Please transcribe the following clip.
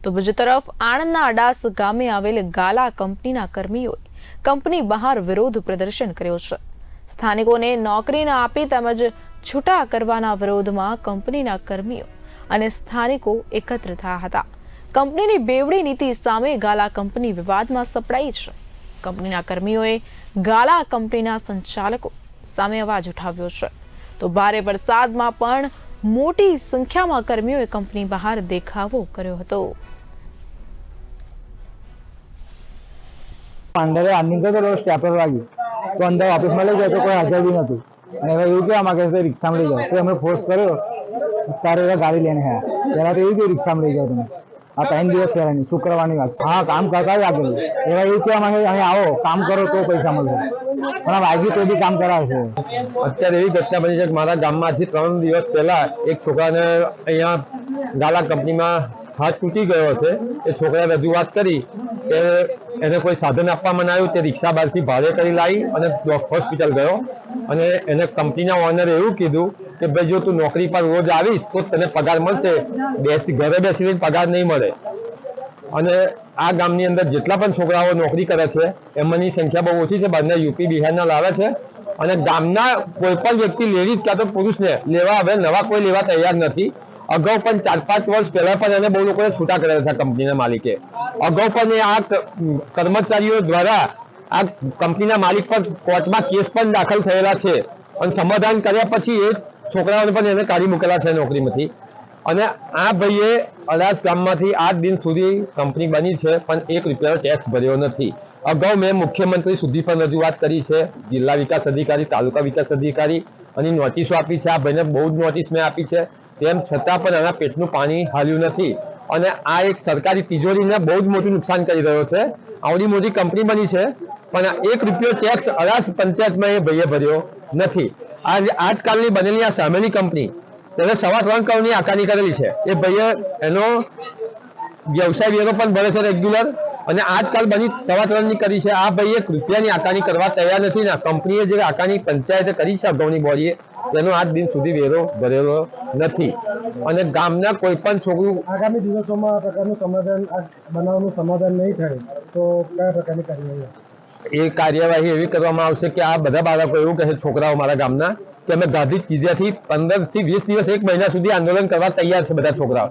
તો બીજી તરફ આણંદના અડાસ ગામે આવેલ ગાલા કંપનીના કર્મીઓએ કંપની બહાર વિરોધ પ્રદર્શન કર્યો છે। સ્થાનિકોને નોકરી ન આપી તેમજ છૂટા કરવાના વિરોધમાં કંપનીના કર્મીઓ અને સ્થાનિકો એકત્ર થયા હતા। કંપનીની બેવડી નીતિ સામે ગાલા કંપની વિવાદમાં સપડાઈ છે। કંપનીના કર્મીઓએ ગાલા કંપનીના સંચાલકો સામે અવાજ ઉઠાવ્યો છે। તો ભારે વરસાદમાં પણ મોટી સંખ્યામાં કર્મીઓએ કંપની બહાર દેખાવો કર્યો હતો। अंदर अर्निंग तो स्टेपलर लगी तो अंदर ऑफिस में ले गए तो कोई हाजिर भी नहीं અને હવે એવું કે અમારે કહેશે રિક્ષામાં લઈ જાઓ તો અમે ફોર્સ કર્યો તારે ગાડી લઈને આયા પહેલા તો એવું કે રિક્ષામાં લઈ જાઓ તમે આ 3 દિવસ પહેલાની શુક્રવારની વાત હા કામ કરતા આગળ એવા એવું કે અમારે અહીં આવો કામ કરો તો પૈસા મળશે પણ વાગી તો બી કામ કરાવે છે। અત્યારે એવી ઘટના બની છે કે મારા ગામમાંથી 3 દિવસ પહેલા એક છોકરાને અહીંયા ગાલા કંપનીમાં હાથ તૂટી ગયો છે। એ છોકરાએ રજૂઆત કરી કે એને કોઈ સાધન આપવામાં આવ્યું તે રિક્ષા બહારથી ભાડે કરી લાવી અને હોસ્પિટલ ગયો અને એને કંપનીના ઓનરે એવું કીધું કે ભાઈ જો તું નોકરી પર રોજ આવીશ તો તને પગાર મળશે, ઘરે બેસીને પગાર નહીં મળે। અને આ ગામની અંદર જેટલા પણ છોકરાઓ નોકરી કરે છે એમની સંખ્યા બહુ ઓછી છે, બહારના યુપી બિહારના લાવે છે અને ગામના કોઈ પણ વ્યક્તિ લેડીઝ ક્યાં તો પુરુષને લેવા હવે નવા કોઈ લેવા તૈયાર નથી। અગાઉ પણ 4-5 વર્ષ પહેલા પણ એને બહુ લોકોએ છૂટા કર્યા હતા કંપનીના માલિકે। અગાઉ પણ આ કર્મચારીઓ દ્વારા આ કંપનીના માલિક પર કોર્ટમાં કેસ પણ દાખલ થયેલા છે અને સમાધાન કર્યા પછી એ છોકરાઓને પણ એને કાઢી મૂકેલા છે નોકરીમાંથી। અને આ ભાઈએ અડાસ ગામમાંથી 8 દિન સુધી કંપની બની છે પણ 1 રૂપિયાનો ટેક્સ ભર્યો નથી। અગાઉ મેં મુખ્યમંત્રી સુધી પણ રજૂઆત કરી છે, જિલ્લા વિકાસ અધિકારી, તાલુકા વિકાસ અધિકારી અને નોટિસો આપી છે। આ ભાઈને બહુ જ નોટિસ મેં આપી છે, તેમ છતાં પણ આના પેટનું પાણી હાલ્યું નથી અને આ એક સરકારી તિજોરીને બહુ જ મોટું નુકસાન કરી રહ્યો છે। આવડી મોટી કંપની બની છે પણ 1 રૂપિયો ટેક્સ અડાસ પંચાયતમાં એ ભાઈએ ભર્યો નથી। આજકાલની બનેલી આ સામેની કંપની તેને 3.25 કરોડની આકારણી કરેલી છે। એ ભાઈએ એનો વ્યવસાય વેરો પણ ભરે છે રેગ્યુલર અને આજકાલ બની 3.25 કરી છે। આ ભાઈ 1 રૂપિયાની આકારણી કરવા તૈયાર નથી ને કંપનીએ જે આકારણી પંચાયતે કરી છે અગાઉની બોડીએ તેનો આજ દિન સુધી વેરો ભરેલો નથી અને ગામના કોઈ પણ છોકરું આગામી દિવસોમાં આ પ્રકારનું સમાધાન બનાવવાનું સમાધાન નહીં થાય તો કયા પ્રકારની કાર્યવાહી એ કાર્યવાહી એવી કરવામાં આવશે કે આ બધા બાળકો એવું કહે છોકરાઓ મારા ગામના કે અમે ગાંધી ચીજિયાથી 15 થી 20 દિવસ 1 મહિના સુધી આંદોલન કરવા તૈયાર છે બધા છોકરાઓ।